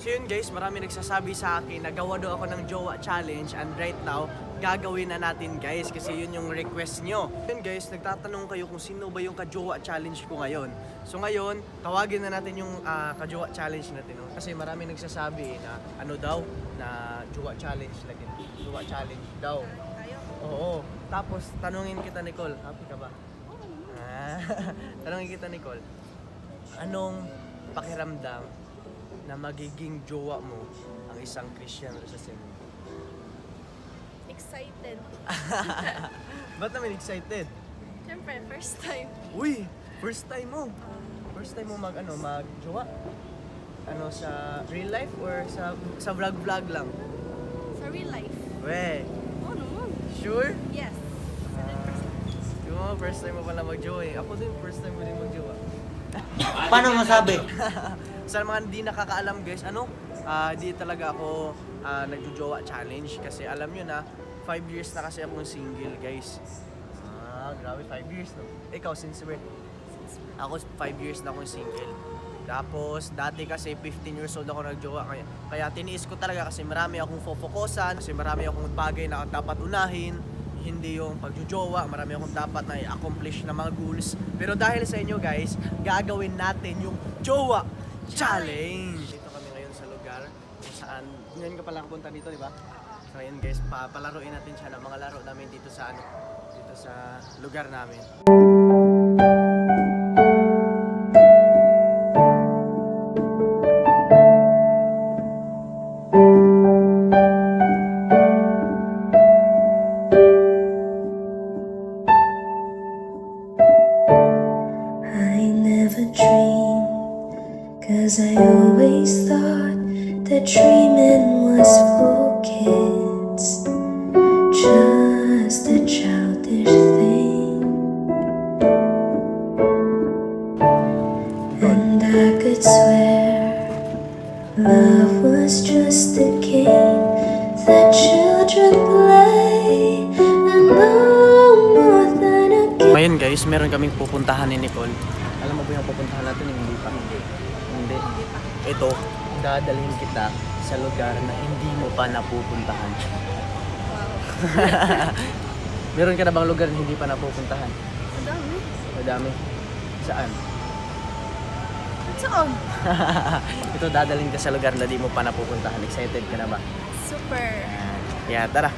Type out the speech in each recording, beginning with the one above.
So yun guys, marami nagsasabi sa akin na gawa daw ako ng jowa challenge, and right now, gagawin na natin guys kasi yun yung request nyo. Yun guys, nagtatanong kayo kung sino ba yung ka-jowa challenge ko ngayon. So ngayon, tawagin na natin yung ka-jowa challenge natin. No? Kasi marami nagsasabi na ano daw, na jowa challenge lagi. Jowa challenge daw. Oo. Tapos, tanungin kita Nicole, happy ka ba? Tanungin kita Nicole, anong pakiramdam na magiging jowa mo ang isang Christian Rosacen? Excited. Ba't naman excited? Siyempre, first time. Uy! First time mo? First time mo mag-jowa? Ano, sa real life or sa vlog-vlog lang? Sa real life. We! Oo naman. Sure? Yes. Yung first time mo pala mag-jowa eh. Ako din, first time mo din mag-jowa. Paano masabi? Sa mga hindi nakakaalam guys, di talaga ako nagjo-jowa challenge kasi alam nyo na 5 years na kasi akong single guys. Grabe 5 years no. Ikaw since when? Ako 5 years na akong single. Tapos dati kasi 15 years old ako nagjowa kaya tiniis ko talaga kasi marami akong focusan, kasi marami akong bagay na dapat unahin. Hindi yung pagjojowa, marami akong dapat na i-accomplish na mga goals. Pero dahil sa inyo guys, gagawin natin yung jowa challenge. Dito kami ngayon sa lugar kung saan, ngayon ka pala punta dito, di ba? So ngayon guys, palaruin natin siya ng mga laro namin dito sa dito sa lugar namin. Cause I always thought that dreaming was for kids, just a childish thing. And I could swear love was just a game that children play, and no more than a game. Ngayon guys, meron kaming pupuntahan ni Nicole. Alam mo ba yung pupuntahan natin? Hindi pa. Hindi. Ito, dadalhin kita sa lugar na hindi mo pa napupuntahan. Meron ka na bang lugar na hindi pa napupuntahan? Madami. Madami. Saan? Saan? Ito, dadalhin ka sa lugar na di mo pa napupuntahan. Excited ka na ba? Super. Kaya tara.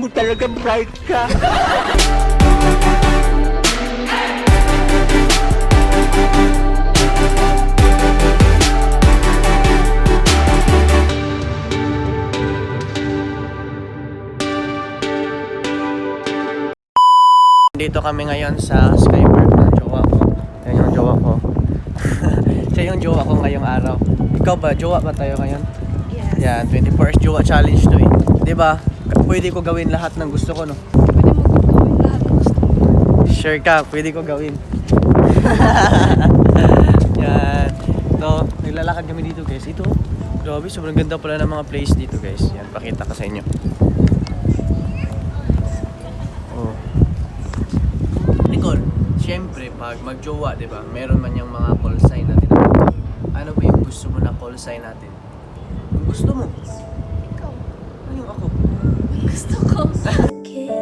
Talaga bright ka. Dito kami ngayon sa Skypark ng jowa ko. Yan yung jowa ko. Siya yung jowa ko ngayong araw. Ikaw ba? Jowa ba tayo ngayon? Yes. Yan, 24 hours jowa challenge to eh. Diba? Pwede ko gawin lahat ng gusto ko, no? Pwede mo gawin lahat ng gusto mo. Sure ka, pwede ko gawin. Yan. So, naglalakad kami dito guys. Ito, grabe, sobrang ganda pala ng mga place dito guys. Yan, pakita ko sa inyo. Oh. Nicole, syempre, pag magjowa, diba? Meron man yung mga call sign natin. Ano ba yung gusto mo na call sign natin? Gusto mo? Ikaw. Ano yung ako? Gusto ko. game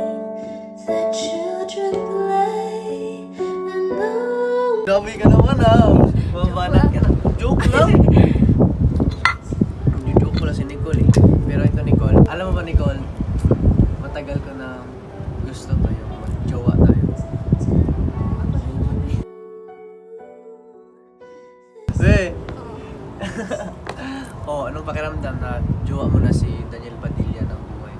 that children play, and no Grabe ka naman ah. Mabanat ka na. Joke lang. Hindi joke ko lang si Nicole eh. Pero ito Nicole, alam mo ba Nicole? Matagal ko na gusto tayo. Mag-jowa tayo. Eh! Oh, anong pakiramdam na jowa mo na si Daniel Padilla ng buhay?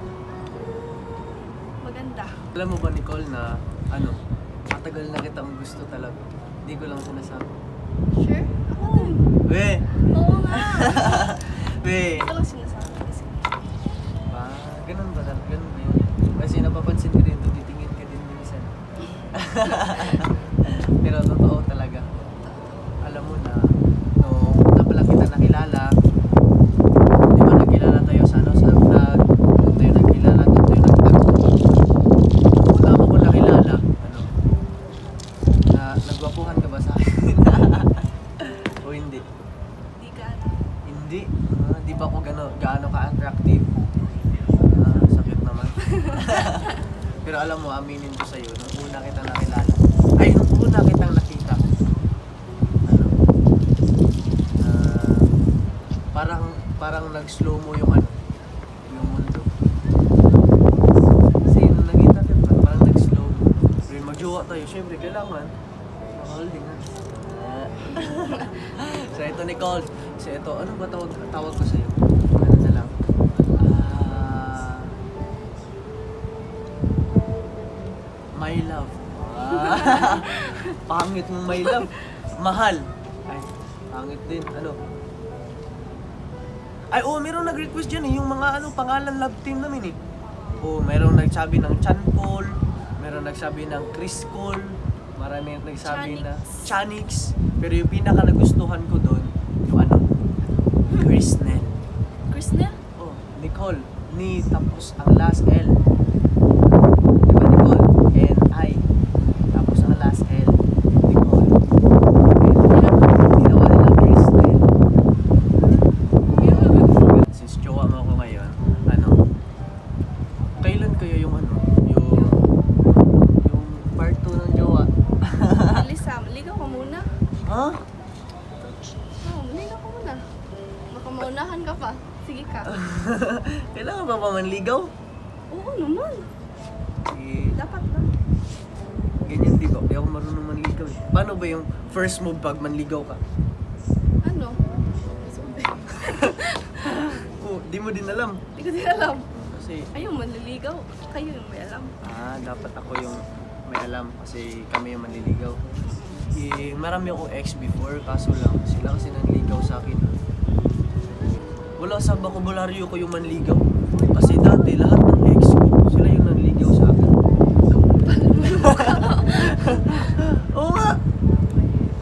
Maganda. Alam mo ba Nicole na ano, matagal na kitang gusto talaga. Hindi ko lang sinasabi. Sure? Ako din. Weh! Oo nga. Weh! Ito lang sinasabi kasi. Ganun ba talaga? Ganun ba yun? Kasi napapansin ko din, titingin ka din minsan. Pero totoo talaga. Alam mo na, nung una pa lang kita nakilala, di ba nagkilala tayo sa ano, sa vlog, tayo nagkilala, doon tayo nagtagpo. Una ako nakilala, ano, na nagwapuhan ka ba sa akin? O hindi? Di ka ano. Hindi. Di ba ako gaano ka-attractive? Sakit naman. Pero alam mo, aminin ko sa'yo, nung una kita nakilala, ay, nung una kitang nakita, ano, parang nag-slow mo yung ano, yung mundo. Kasi nung nakita kita, parang nag-slow mo. Pero mag-jowa tayo, syempre, kailangan makaholding na. So ito Nicole, so ito, ano ba tawag ko sa'yo? Ano na lang? My love. Pangit mong my love. Mahal. Ay, pangit din. Ano? Ay, meron nag-request dyan eh, yung mga ano, pangalan love team namin eh. Merong nagsabi ng Chan Paul, merong nagsabi ng Chris Cole, marami nagsabi na Chanix. Pero yung pinaka nagustuhan ko doon, yung ano, Chrisnel. Krishna? Nicole. Ni tapos ang last L. Diba Nicole? N-I. Tapos ang last L. Nicole. Ginawa nila Chrisnel. Since jowa mo ako ngayon, ano, kailan kaya yung ano, yung part 2 ng jowa? Alisa, ligaw ka muna. Ha? Oo, ligaw ka muna. Baka maunahan ka pa. Sige ka. Kailangan ba manligaw? Oo naman. Dapat lang. Ganyan di ba? Di ako marunong manligaw eh. Paano ba yung first move pag manligaw ka? Ano? Di mo din alam. Hindi ko din alam. Kasi, Ayaw manliligaw. Kayo yung may alam. dapat ako yung may alam kasi kami yung manliligaw. Marami akong ex before, kaso lang, sila kasi nanligaw sa akin. Wala sa bokabularyo ko yung manligaw. Kasi dati, lahat ng ex ko, sila yung nanligaw sa akin. Oo nga!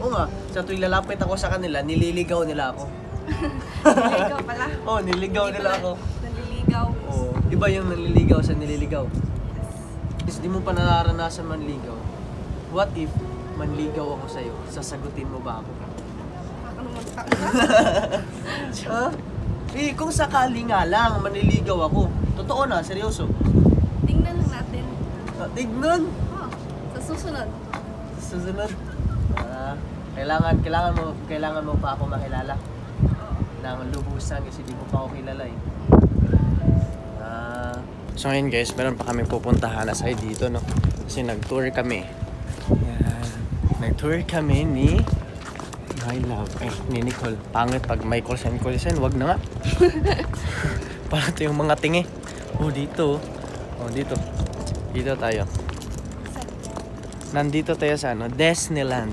Oo nga, sa tuwing lalapit ako sa kanila, nililigaw nila ako. Nililigaw pala. Nililigaw Hindi nila pala ako. Naliligaw. Di ba yung nanliligaw sa nililigaw? Is di mo pa nararanasan manligaw. What if manligaw ako sa'yo? Sasagutin mo ba ako? Ano man ka? Ha? Kung sakali nga lang manliligaw ako. Totoo na, seryoso. Tingnan lang natin. Tignan! Sa susunod. Susunod. Kailangan mo pa ako makilala. Ng lubusan kasi di mo pa ako kilala eh. So ngayon guys, meron pa kami pupuntahan aside dito, no? Kasi nag-tour kami. Yan. Nag-tour kami ni My Love. Ni Nicole. Pangit pag may call-sign, wag na nga. Para ito yung mga tingi. Dito. Dito. Dito tayo. Nandito tayo sa ano, Disneyland.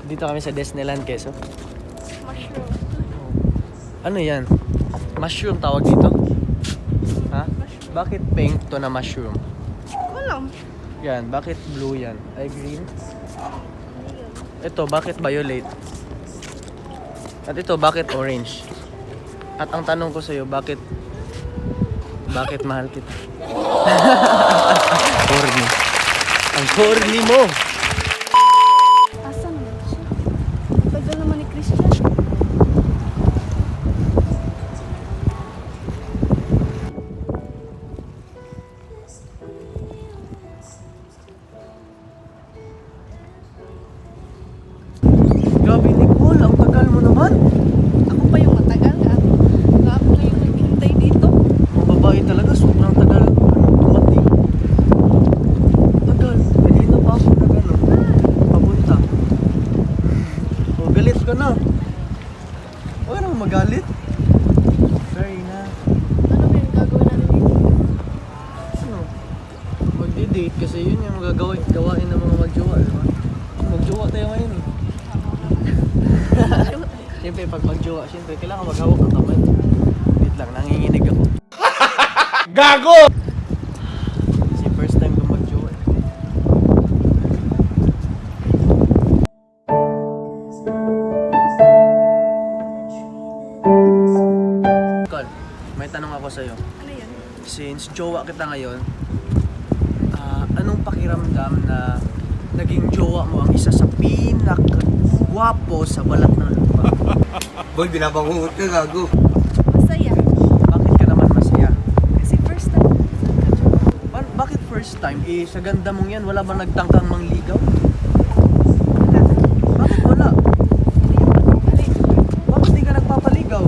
Dito kami sa Disneyland, Quezon. Mushroom. Ano yan? Mushroom tawag dito? Ha? Bakit pink to na mushroom? Kulang. Yan, bakit blue yan? Ay, green? Ito, bakit violet? At ito, bakit orange? At ang tanong ko sa'yo, bakit mahal kita? Corny. Ang corny mo! Asan na siya? Tagal naman ni Christian. ulit? Sorry na. Ano ba yung gagawin natin dito? Ano? Magdi-date kasi yun yung gawain ng mga magjowa, di ba? Magjowa tayo ngayon eh. Siyempre, pag magjowa, siyempre, kailangan maghawak ang kamay. Wait lang, nanginginig ako. Gago! Kasi first time ko magjowa eh. Col, may tanong ako sa'yo. Ano yan? Since jowa kita ngayon, anong pakiramdam na naging jowa mo ang isa sa pinakagwapo sa balat ng lupa? Boy, binabangungot ka, gago. Masaya. Bakit ka naman masaya? Kasi first time. Bakit first time? Eh, sa ganda mong yan, wala bang nagtangkang mangligaw? Bakit wala? Bakit di ka nagpapaligaw?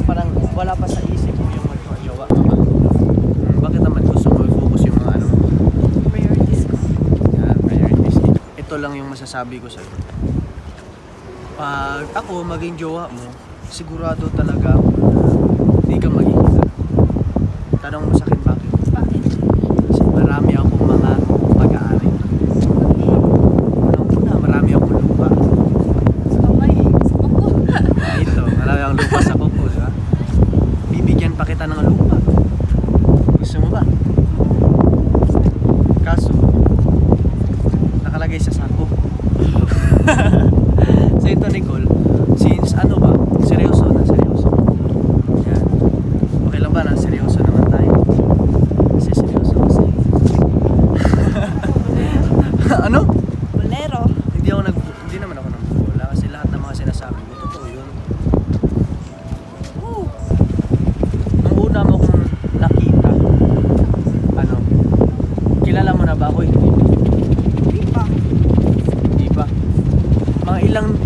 Parang wala pa sa isip mo yung magjowa. Bakit naman gusto mo i-focus yung mga ano? Priorities ko. Yan, priorities. Ito lang yung masasabi ko sa'yo. Pag ako maging jowa mo, sigurado talaga ako na hindi ka magiging. Tanong mo sa akin bakit? Bakit? Kasi marami akong mga pag-aari. Unang-una, marami akong lupa. Sa kamay. Sa kuko. Ito, marami akong lupa sa kuko, di ba? Bibigyan pa kita ng lupa. Gusto mo ba? Kaso, nakalagay sa sako. So ito, Nicole, since ano ba, seryoso na seryoso. Yan. Okay lang ba na seryoso naman tayo? Kasi seryoso kasi. Ano? Bolero. Hindi naman ako nagbobola kasi lahat ng mga sinasabi ko, totoo yun. Oo. Nung una mo kong nakita, ano, kilala mo na ba ako? Hindi pa. Hindi ba? Mga ilang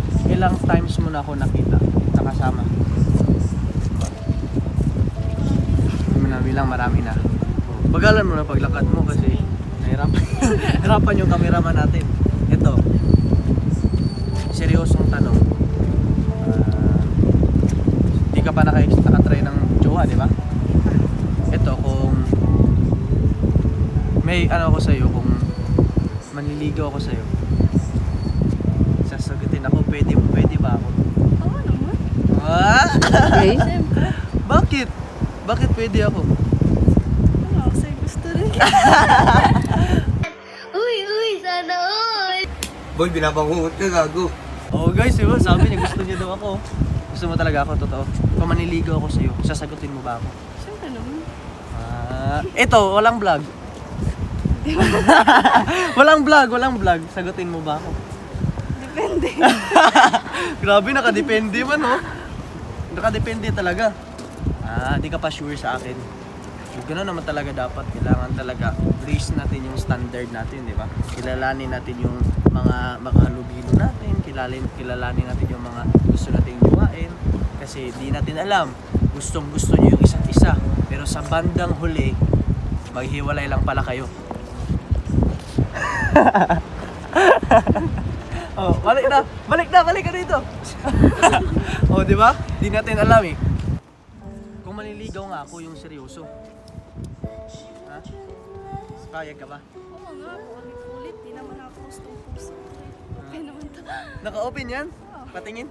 times mo na ako nakita, nakasama. Hindi mo na bilang, marami na. Bagalan mo na paglakad mo kasi nahirapan yung cameraman natin. Ito, seryosong tanong. Di ka pa nakatry ng jowa, di ba? Ito, kung may ano ako sa'yo, kung manliligaw ako sa'yo, sasagutin ako, pwede ba ako? Oo naman. Ah? Okay. Siyempre. Bakit? Bakit pwede ako? Ano, kasi gusto rin. Uy, sana all! Boy, binabangungot ka, gago. Oh guys, diba? Sabi niya gusto niya daw ako. Gusto mo talaga ako, totoo. Kung manliligaw ako sa'yo, sasagutin mo ba ako? Siyempre naman. Ito, walang vlog. walang vlog. Sagutin mo ba ako? Depende. Grabe, nakadepende man, oh. Nakadepende talaga. Di ka pa sure sa akin. Gano'n naman talaga dapat. Kailangan talaga raise natin yung standard natin, di ba? Kilalanin natin yung mga makahalubilo natin. Kilalanin natin yung mga gusto nating gawain. Kasi di natin alam. Gustong gusto nyo yung isa't isa. Pero sa bandang huli, maghiwalay lang pala kayo. Oh, balik ka dito. Oh, di ba? Di natin alam eh. Kung manliligaw nga ako yung seryoso. Ha? Payag ka ba? Oo nga, ulit-ulit. Di naman ako gustong puso. Okay naman to. Naka-open yan? Patingin?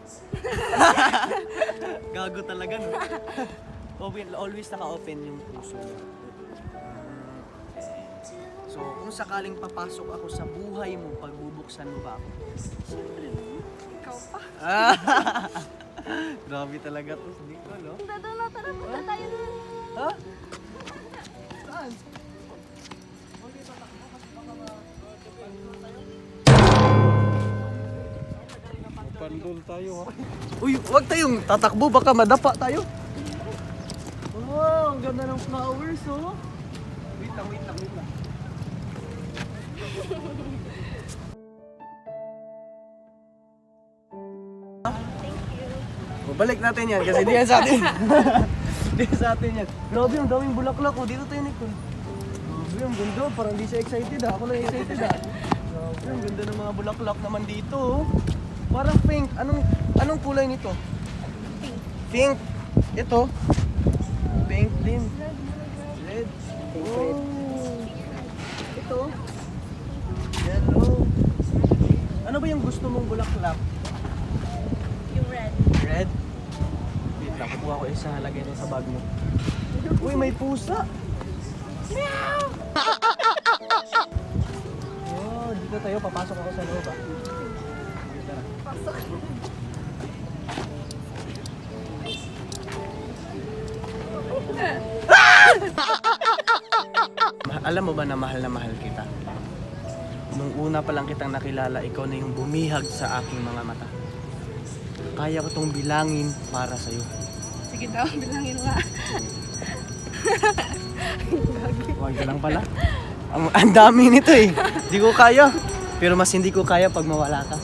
Gago talaga, no? Open, always naka-open yung puso mo. So, kung sakaling papasok ako sa buhay mo, pagbubuksan mo ba ako? Siyempre naman. Ikaw pa. Grabe talaga to. Hindi ko, no? Tara, punta tayo na. Ha? Saan? Pandol tayo, ha? Uy, wag tayong tatakbo, baka madapa tayo. Wow, ang ganda ng flowers, oh. Wait lang. Balik natin yan kasi di yan sa atin. Di yan sa atin yan. Grabe, ang daming bulaklak, oh. Dito tayo, Nicole. Grabe, ang ganda. Parang di siya excited, ha. Ako lang excited, ha. Grabe, ang ganda ng mga bulaklak naman dito, oh. Parang pink. Anong kulay nito? Pink. Ito. Pink din. Red. Oh. Ito. Yellow. Ano ba yung gusto mong bulaklak? Yung red. Red? Wait lang, kukuha ko isa. Lagay ito sa bag mo. Uy, may pusa! Meow! Oh, dito tayo. Papasok ako sa loob ah. Tara. Pasok. Alam mo ba na mahal kita? Nung una pa lang kitang nakilala, ikaw na yung bumihag sa aking mga mata. Kaya ko tong bilangin para sa'yo. Sige daw, bilangin nga. Huwag ka lang pala. Ang dami nito eh. Hindi ko kaya. Pero mas hindi ko kaya pag mawala ka.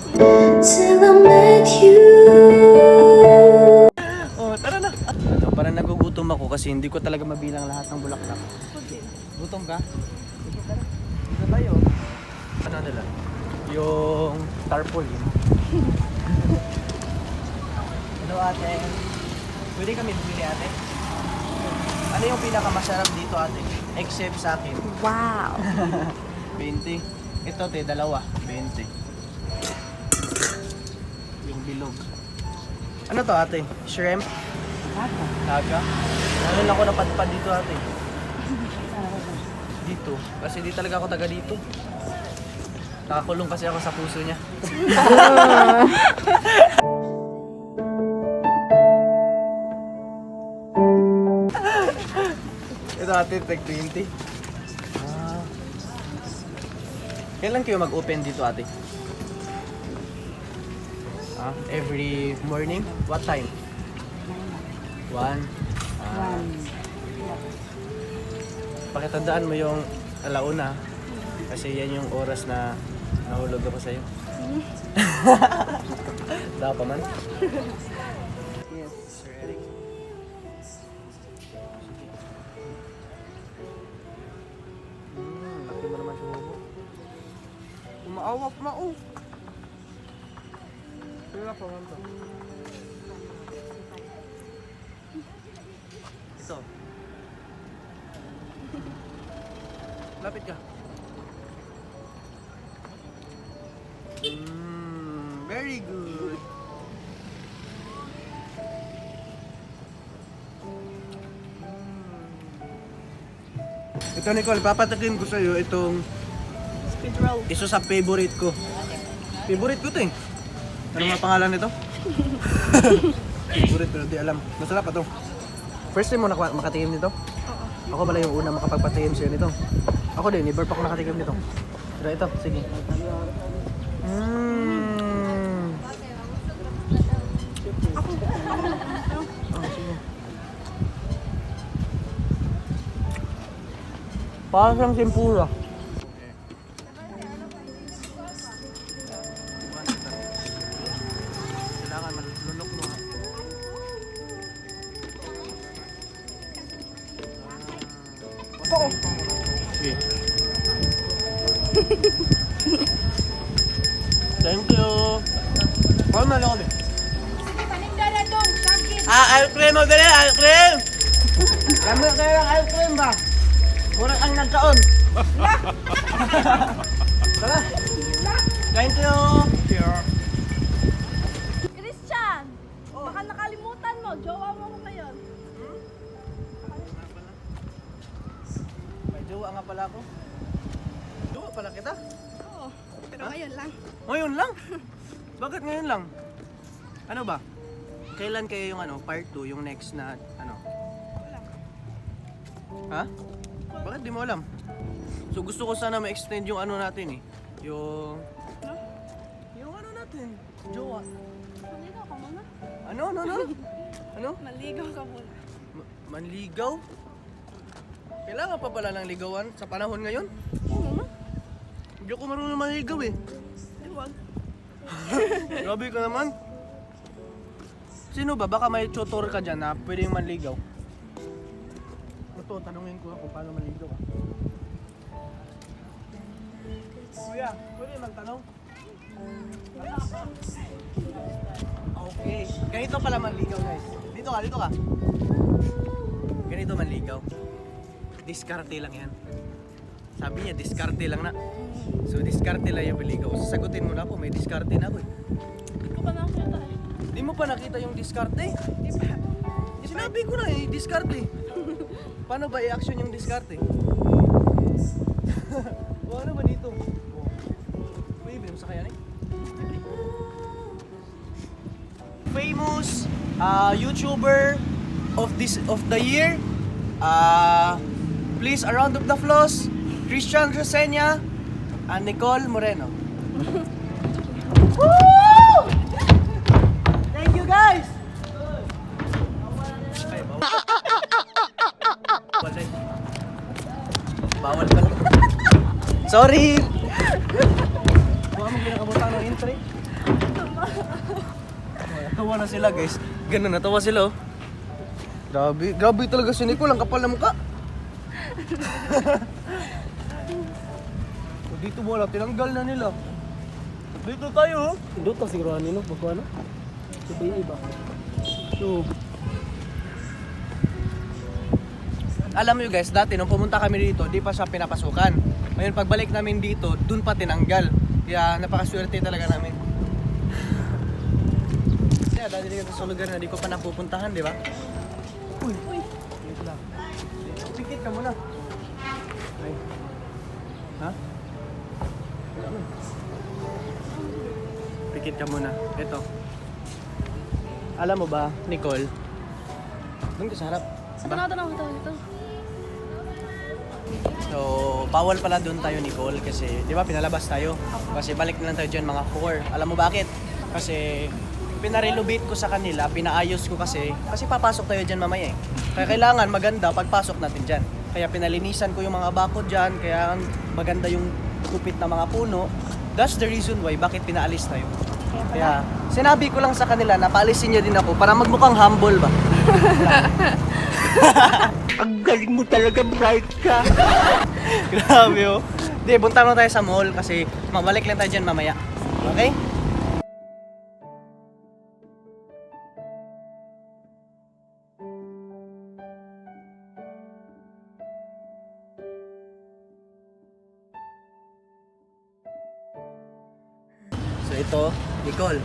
till I met you. Oh, tara na. Ano, parang nagugutom ako kasi hindi ko talaga mabilang lahat ng bulaklak. Gutom ka? Sige, tara. Dito tayo. Ano nila? Yung tarpaulin. Hello ate. Pwede kami bumili ate? Ano yung pinakamasarap dito ate? Except sa akin. Wow. 20. Ito te, dalawa. 20. Yung bilog. Ano to ate? Shrimp? Taga? Ano lang ako napadpad dito ate? Dito. Kasi di talaga ako taga dito. Nakakulong kasi ako sa puso niya. Ito ate, tag 20. Ah. Kailan kayo mag-open dito ate? Ah, every morning? What time? 1. Pakitandaan mo yung alauna. Kasi yan yung oras na nahulog ako sa'yo. Daw pa man? Yes, Sir Eric. Laki mo naman siya mo. Umaawak na oh. Kaya pa man to. Ito. Lapit ka. Very good. Ito Nicole, papatakin ko sa'yo itong Squid roll. isa sa favorite ko. Favorite ko to eh. Ano nga pangalan nito? Favorite pero di alam. Masarap pa to. First time mo makatikim nito? Oo. Ako pala yung una makapagpatikim sa'yo nito. Ako din, never pa ako nakatikim nito. Pero ito, sige. Oh, sige. Parang siyang simpura. Kailangan malunok mo. Okay. Thank you. Paano na lang ulit? Panindala dong, sakit. Ice cream mo dali, ice cream! Gamit kayo ng ice cream ba? Murang ang nagkaon. Tara. Thank you. Christian! Baka nakalimutan mo, jowa mo ko ngayon. May jowa nga pala ako. Jowa pala kita? Oo, pero Ha? ngayon lang. Ngayon lang? Bakit ngayon lang? Ano ba? Kailan kayo yung part 2, yung next na ano? Wala. Ha? Bakit di mo alam? So gusto ko sana ma-extend yung ano natin eh. Yung... No? Yung ano natin? Jowa. Maligaw ka muna. Ano? Ano? Maligaw ka muna. Manligaw? Kailangan pa pala ng ligawan sa panahon ngayon? Oo. Hindi ako marunong manligaw eh. Iwag. Grabe ka naman. Sino ba? Baka may tutor ka dyan na pwedeng manligaw. Ito, tanungin ko kung paano manligaw ah. Kuya, pwede magtanong? Okay. Okay. Ganito pala manligaw, guys. Dito ka, dito ka. Ganito manligaw. Diskarte lang yan. Sabi niya, diskarte lang na. So, diskarte lang yung manligaw. Sasagutin mo na ako, may diskarte na ako eh. Hindi ko pa nakita eh. Di mo pa nakita yung diskarte? Di ba? Sinabi ko na eh, diskarte. Paano ba i-action yung diskarte? O ano ba dito? Uy, binom sa kaya na eh. Famous YouTuber of the year. Please, a round of applause. Christian Rosenia and Nicole Moreno. Woo! Thank you guys. Ay, bawal pala. Sorry. Huwag mo pinakabutan ng entry. Natawa na sila guys. Ganun, natawa sila oh. Grabe talaga si Nicole, ang kapal na mukha. Dito wala, tinanggal na nila. Dito tayo oh. Dito siguro ano, bago ano? Sabi iba. So, Alam mo guys, dati nung pumunta kami dito, di pa siya pinapasukan. Ngayon pagbalik namin dito, dun pa tinanggal. Kaya napakaswerte talaga namin. Kaya dati dito sa lugar na di ko pa napupuntahan, di ba? Uy. Dito lang. Pikit ka muna. Ay. Ha? Pikit ka muna. Ito. Alam mo ba, Nicole? Doon ka sa harap. Saan natin ako dito? So, bawal pala doon tayo, Nicole, kasi, di ba, pinalabas tayo. Kasi balik na lang tayo dyan mga 4. Alam mo bakit? Kasi, pinarelobate ko sa kanila, pinaayos ko kasi papasok tayo dyan mamaya eh. Kaya kailangan maganda pagpasok natin dyan. Kaya pinalinisan ko yung mga bakod dyan, kaya maganda yung kupit na mga puno. That's the reason why, bakit pinaalis tayo. Kaya, sinabi ko lang sa kanila na paalisin niya din ako para magmukhang humble ba? Ang galing mo talaga, bright ka. Grabe oh. Hindi, punta na tayo sa mall kasi mabalik lang tayo dyan mamaya. Okay? So ito, Nicole,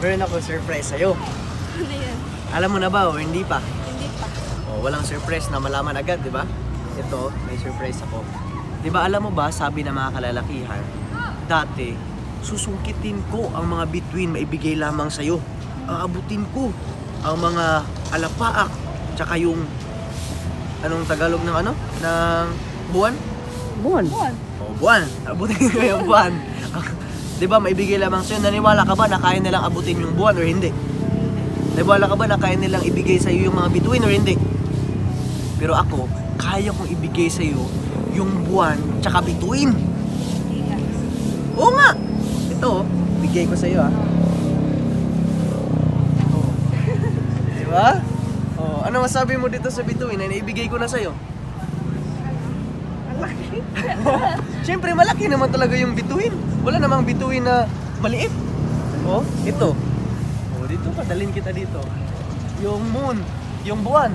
meron ako surprise sa'yo. Ano yan? Alam mo na ba o hindi pa? Hindi pa. Oh, walang surprise na malaman agad, di ba? Ito, may surprise ako. Di ba alam mo ba, sabi ng mga kalalakihan, dati, susungkitin ko ang mga bituin maibigay lamang sa'yo. Aabutin ko ang mga alapaak, tsaka yung, anong Tagalog ng ano? Ng buwan? buwan. Buwan. Oh, buwan. Abutin ko yung buwan. Di ba, maibigay lamang sa'yo. Naniwala ka ba na kaya nilang abutin yung buwan or hindi? Naniwala ka ba na kaya nilang ibigay sa'yo yung mga bituin or hindi? Pero ako, kaya kong ibigay sa'yo yung buwan tsaka bituin. Oo nga! Ito, bigay ko sa'yo ah. Oh. Di ba? Oh, ano masabi mo dito sa bituin na naibigay ko na sa'yo? Malaki. Siyempre, malaki naman talaga yung bituin. Wala namang bituin na maliit. Oh, ito. Oh, dito pa, dalhin kita dito. Yung moon, yung buwan.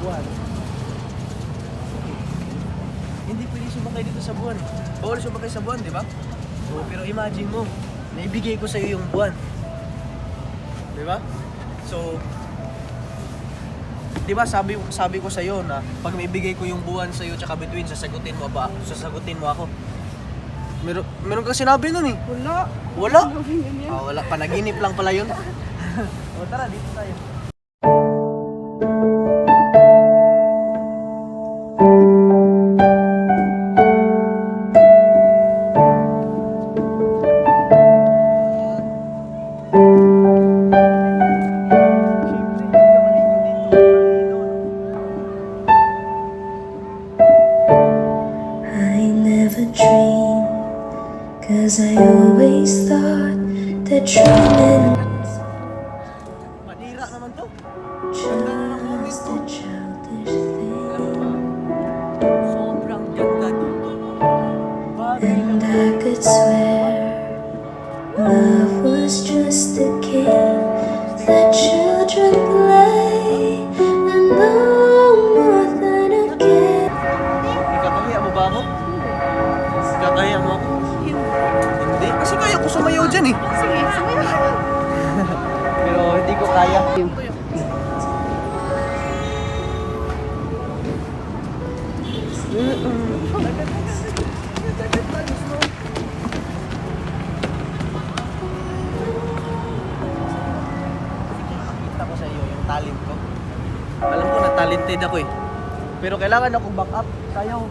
Buwan. Hindi pwede sumakay dito sa buwan. Bawal sumakay sa buwan, di ba? Oh, pero imagine mo, naibigay ko sa'yo yung buwan. Di ba? So, di ba sabi ko sa'yo na pag maibigay ko yung buwan sa'yo tsaka bituin, sasagutin mo ba? Sasagutin mo ako. Meron kang sinabi nun eh. Wala. Wala? Ganyan. Wala. Panaginip lang pala yun. O tara, dito tayo. I never dreamed, 'cause I always thought that dreaming Panira naman to. was just a childish thing. Sobrang ganda dito. Bagay And I could swear love was just a ko kaya. Pakita ko sa iyo yung talent ko. Alam ko na talented ako eh. Pero kailangan akong back up. Sayaw.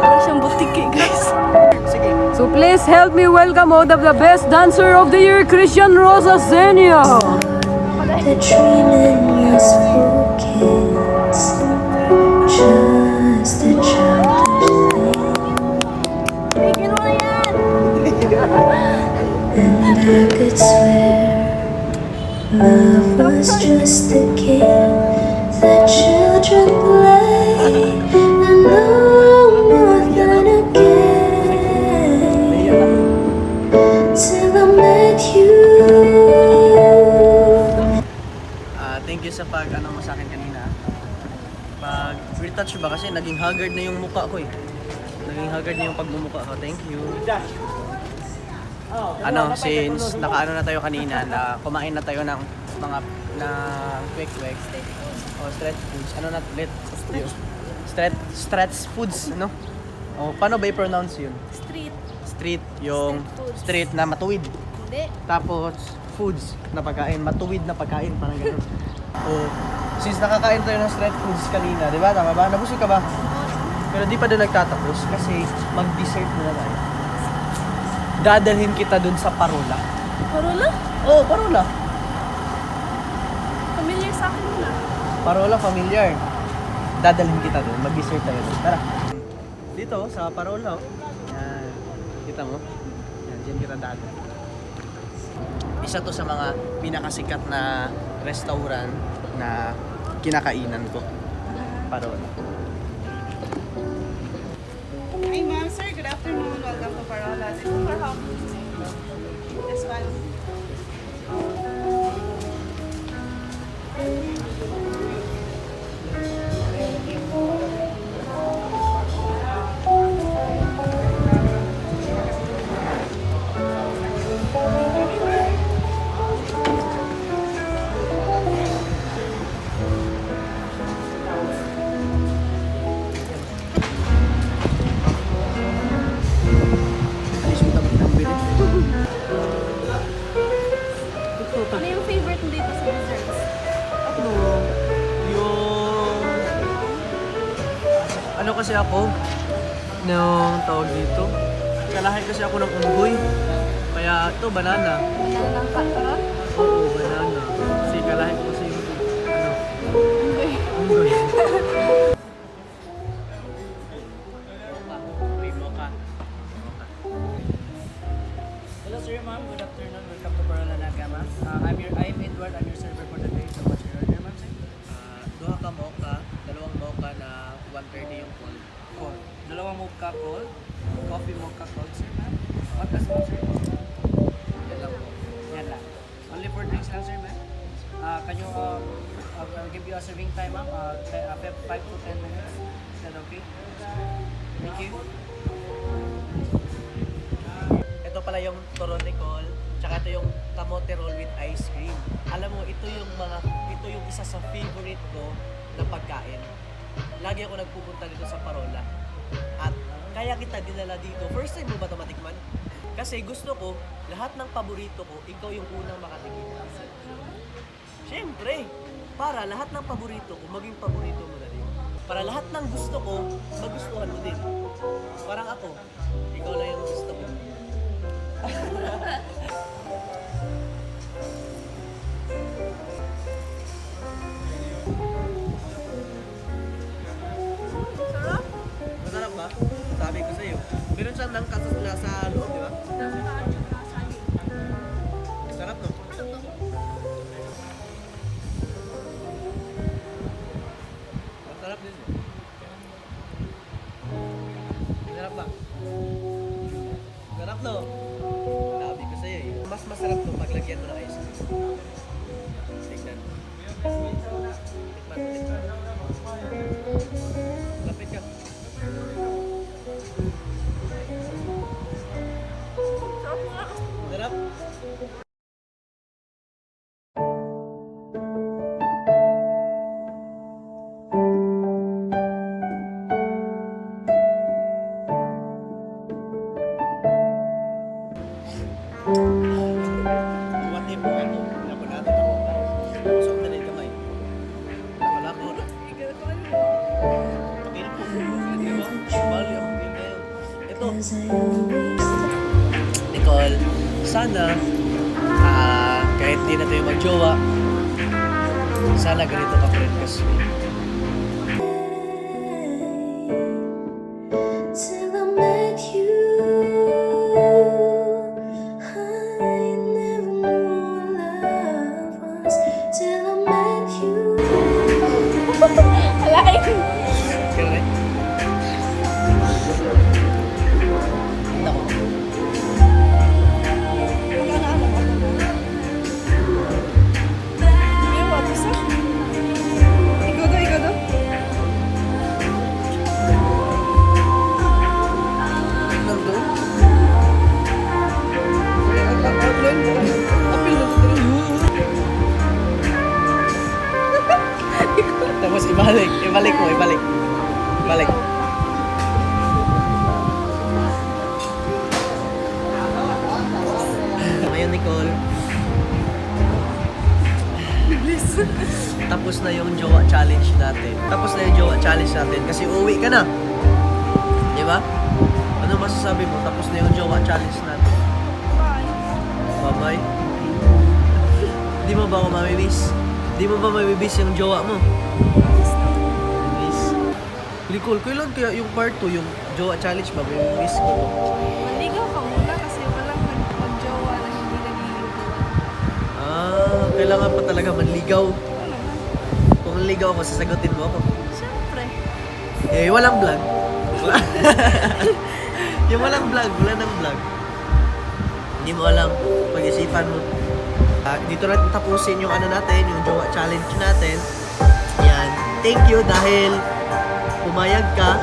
Parang siyang butik eh, guys. Sige. So please help me welcome out of the best dancer of the year, Christian Rosa Senior. The dreaming is for kids, just a childish thing. Bigyan mo na yan! And I could swear love was just a game that children play, and no more than a game till I met you. Thank you sa pag-ano mo sa akin kanina. Pag retouch ba kasi naging haggard na yung mukha ko eh. Naging haggard na yung pagmumukha ko. Thank you. Ano, since nakaano na tayo kanina na kumain na tayo ng mga quick o street foods. Ano na ulit? Street foods, ano? O, paano ba i-pronounce yun? Street. Street, yung Street foods. street na matuwid. Hindi. Tapos, foods na pagkain, matuwid na pagkain, parang gano'n. O, since nakakain tayo ng street foods kanina, di ba? Tama ba? Nabusog ka ba? Pero di pa doon nagtatapos kasi mag-dessert muna tayo. Dadalhin kita doon sa Parola. Parola? Oo, Parola. Familiar sa akin na. Parola, familiar. Dadalhin kita doon, mag-dessert tayo doon. Tara. Dito, sa Parola. Oh. Yan. Kita mo? Yan, dyan kita dadalhin. Isa to sa mga pinakasikat na restaurant na kinakainan ko. Parola. Hi ma'am, sir. Good afternoon. Welcome to Parola. This is for how? This one. Alis mo tapos ng bilit. Ano yung favorite mo dito sa desserts? Ano? Yung... Ano kasi ako? Nung tawag dito? Kalahin kasi ako ng unggoy. Kaya ito, banana. Banana ng kakaron? Oo, banana. Kasi kalahin ko kasi yung... Ano? Unggoy. Unggoy. Mocha. Hello sir, ma'am. Good afternoon. Welcome to Parola Naga, ma'am. I'm Edward. I'm your server for the day. So what's your order, ma'am, sir? Duha ka mocha, dalawang mocha na 130 yung cold. Cold. Dalawang mocha cold. Coffee mocha cold, sir, ma'am. What else, ma'am, sir? Yan lang po. Yan lang. Only for drinks lang, sir, ma'am. Can you, I'll give you a serving time, ma'am. 5 to 10 minutes. Is that okay? Thank you. Ito pala yung Toronticol, tsaka ito yung kamote roll with ice cream. Alam mo, ito yung isa sa favorite ko na pagkain. Lagi ako nagpupunta dito sa Parola. At kaya kita dinala dito. First time mo ba ito matikman? Kasi gusto ko, lahat ng paborito ko, ikaw yung unang makatikim. Siyempre, para lahat ng paborito ko, maging paborito mo na din. Para lahat ng gusto ko, magustuhan mo din. Parang ako, ikaw lang yung gusto ko. Sarap? Masarap ba? Sabi ko sa'yo. Meron siyang nangkasasula sa loob, di ba? Nasa kaan yung nasa akin. Sarap, no? Ano to? Masarap din. Masarap ba? Sarap, no? Sabi ko sa'yo. Lagyan mo na ice cream. Tignan. Tikman. Lapit ka. Sarap. Sumatin mo ito. Dapat natin ako. Pasok na rin kamay. Nakalako na. Pakilip po. Di ba? Bali ako din ngayon. Ito. 'Cause I always Nicole, sana kahit di na tayo magjowa, sana ganito ka friend kasi. till I met you. I never knew what love was till I met you. Alain! Kaya rin? Nako. Ikaw daw. Nandun? Tapos ibalik mo. Ibalik. Ngayon, Nicole. Tapos na yung jowa challenge natin. Kasi uuwi ka na. Di ba? Ano masasabi mo? Tapos na yung jowa challenge natin. Bye-bye. Di mo ba ako mamimiss? Di mo ba mamimiss yung jowa mo? Miss. Nicole, kailan kaya yung part 2, yung jowa challenge ba? Mamimiss ko to. Maligaw ka muna kasi walang mag-jowa na hindi naliligaw. Kailangan pa talaga manligaw. Kung naligaw ako, sasagutin mo ako. Siyempre. Walang vlog. Yung walang vlog, wala nang vlog. Hindi mo alam, pag-isipan mo. Dito natin tapusin yung natin, yung jowa challenge natin. Yan. Thank you dahil pumayag ka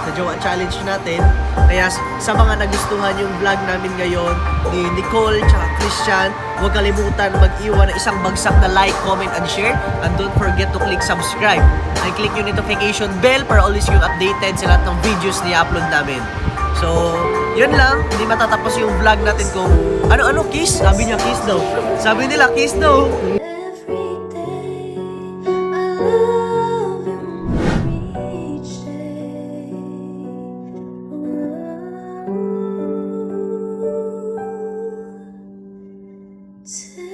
sa jowa challenge natin. Kaya sa mga nagustuhan yung vlog namin ngayon ni Nicole at Christian, huwag kalimutan mag-iwan ng isang bagsak na like, comment, and share. And don't forget to click subscribe. And click yung notification bell para always yung updated sa lahat ng videos na i-upload namin. So, yun lang. Hindi matatapos yung vlog natin kung ano, kiss? Sabi niya kiss daw. Sabi nila kiss daw. Every day I love you more each day. Till